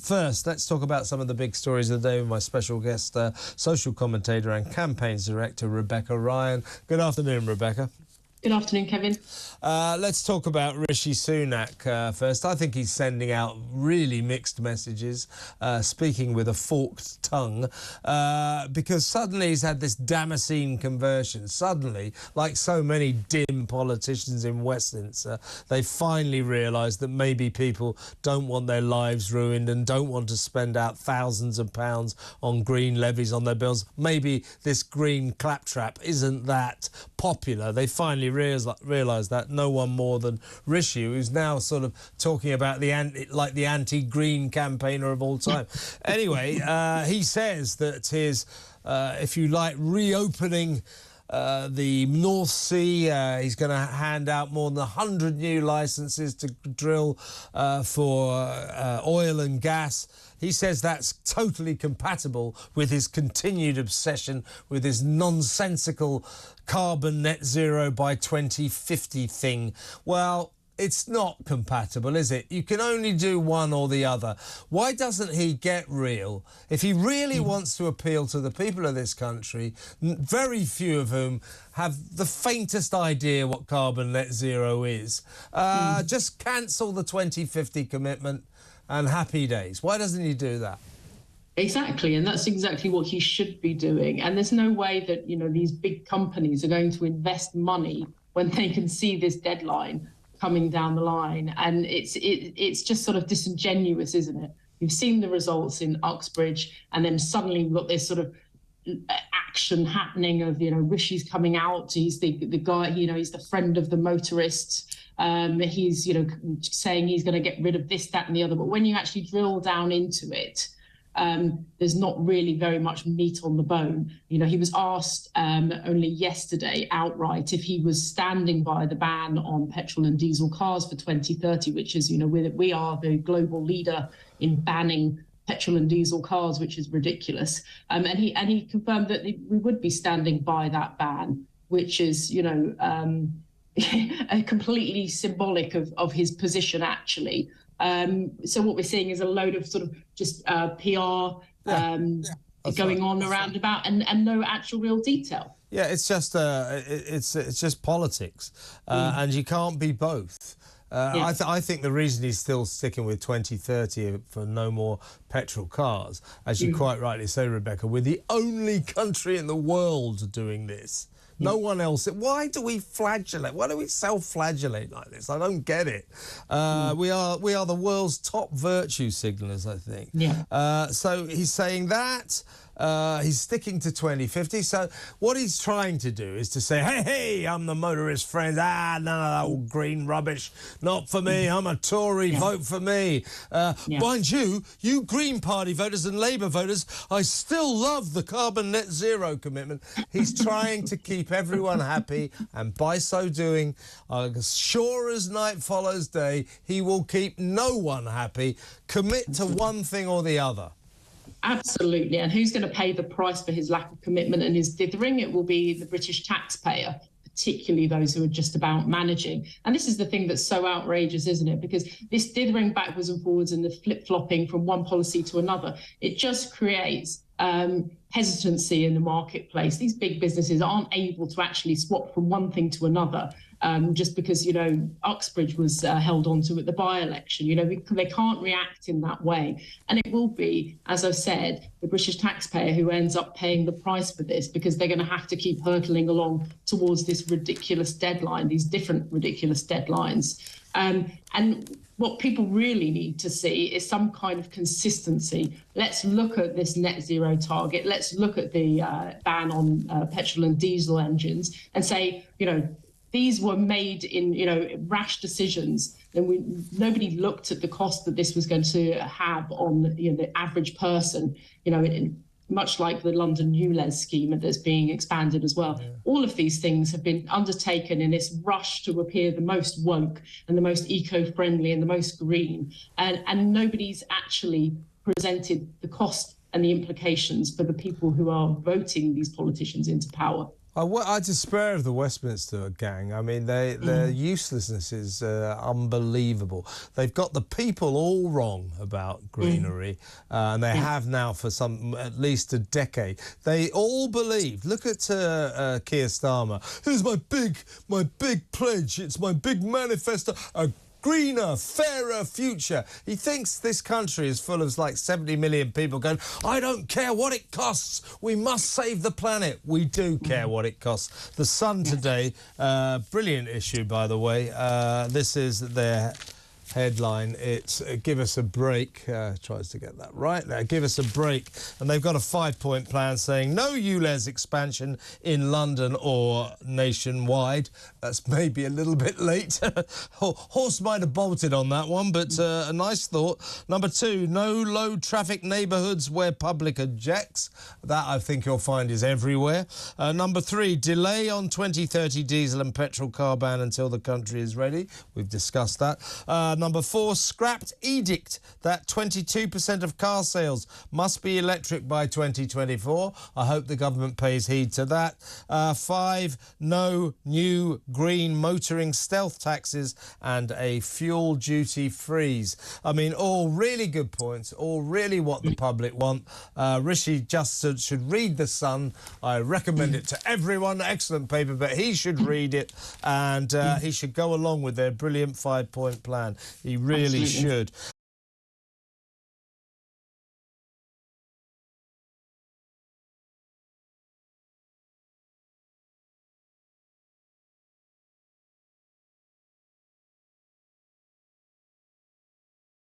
First, let's talk about some of the big stories of the day with my special guest, social commentator and campaigns director, Rebecca Ryan. Good afternoon, Rebecca. Good afternoon, Kevin. Let's talk about Rishi Sunak first. I think he's sending out really mixed messages, speaking with a forked tongue, because suddenly he's had this Damascene conversion. Suddenly, like so many dim politicians in Westminster, they finally realised that maybe people don't want their lives ruined and don't want to spend out thousands of pounds on green levies on their bills. Maybe this green claptrap isn't that popular. They finally realised that. No one more than Rishi, who's now sort of talking about the anti-green campaigner of all time. Anyway, he says that his, if you like, reopening the North Sea, he's going to hand out more than 100 new licences to drill for oil and gas. He says that's totally compatible with his continued obsession with his nonsensical carbon net zero by 2050 thing. Well, it's not compatible, is it? You can only do one or the other. Why doesn't he get real? If he really wants to appeal to the people of this country, very few of whom have the faintest idea what carbon net zero is, just cancel the 2050 commitment and happy days. Why doesn't he do that? Exactly, and that's exactly what he should be doing. And there's no way that, you know, these big companies are going to invest money when they can see this deadline coming down the line. And it's just sort of disingenuous, isn't it? You've seen the results in Uxbridge, and then suddenly you've got this sort of action happening of, you know, Rishi's coming out. He's the guy, you know, he's the friend of the motorists. He's, you know, saying he's going to get rid of this, that and the other. But when you actually drill down into it, there's not really very much meat on the bone. You know, he was asked only yesterday outright if he was standing by the ban on petrol and diesel cars for 2030, which is, you know, we are the global leader in banning petrol and diesel cars, which is ridiculous. And he confirmed that we would be standing by that ban, which is, you know, completely symbolic of his position, actually. So what we're seeing is a load of sort of just PR going on around about and no actual real detail. Yeah, it's just it's just politics, and you can't be both. I think the reason he's still sticking with 2030 for no more petrol cars, as you quite rightly say, Rebecca, we're the only country in the world doing this. No one else. Why do we flagellate? Why do we self-flagellate like this? I don't get it. We are the world's top virtue signallers, I think. Yeah. So he's saying that. He's sticking to 2050. So what he's trying to do is to say, hey, I'm the motorist friend. None of that old green rubbish. Not for me. I'm a Tory. Vote for me. Mind you Green Party voters and Labour voters, I still love the carbon net zero commitment. He's trying to keep everyone happy, and by so doing, as sure as night follows day, he will keep no one happy. Commit to one thing or the other. Absolutely. And who's going to pay the price for his lack of commitment and his dithering? It will be the British taxpayer, particularly those who are just about managing. And this is the thing that's so outrageous, isn't it? Because this dithering backwards and forwards and the flip-flopping from one policy to another, it just creates hesitancy in the marketplace. These big businesses aren't able to actually swap from one thing to another just because, you know, Uxbridge was held onto at the by-election. You know, they can't react in that way. And it will be, as I've said, the British taxpayer who ends up paying the price for this, because they're going to have to keep hurtling along towards this ridiculous deadline, these different ridiculous deadlines. And what people really need to see is some kind of consistency. Let's look at this net zero target. Let's look at the ban on petrol and diesel engines and say, you know, these were made in, you know, rash decisions. And nobody looked at the cost that this was going to have on, you know, the average person, you know, much like the London ULEZ scheme that's being expanded as well. Yeah. All of these things have been undertaken in this rush to appear the most woke and the most eco-friendly and the most green. And nobody's actually presented the cost and the implications for the people who are voting these politicians into power. I despair of the Westminster gang. I mean, their uselessness is unbelievable. They've got the people all wrong about greenery, and they have now for at least a decade. They all believe. Look at Keir Starmer. Here's my big pledge. It's my big manifesto. A greener, fairer future. He thinks this country is full of like 70 million people going, I don't care what it costs. We must save the planet. We do care what it costs. The Sun today, brilliant issue, by the way. This is their headline. It's give us a break. Tries to get that right there. Give us a break. And they've got a 5-point plan saying no ULEZ expansion in London or nationwide. That's maybe a little bit late. Horse might have bolted on that one, but a nice thought. Number 2, no low traffic neighbourhoods where public objects. That I think you'll find is everywhere. Number 3, delay on 2030 diesel and petrol car ban until the country is ready. We've discussed that. Number 4, scrapped edict that 22% of car sales must be electric by 2024. I hope the government pays heed to that. 5, no new green motoring stealth taxes and a fuel duty freeze. I mean, all really good points, all really what the public want. Rishi just should read The Sun. I recommend it to everyone. Excellent paper, but he should read it, and he should go along with their brilliant 5-point plan. He really should.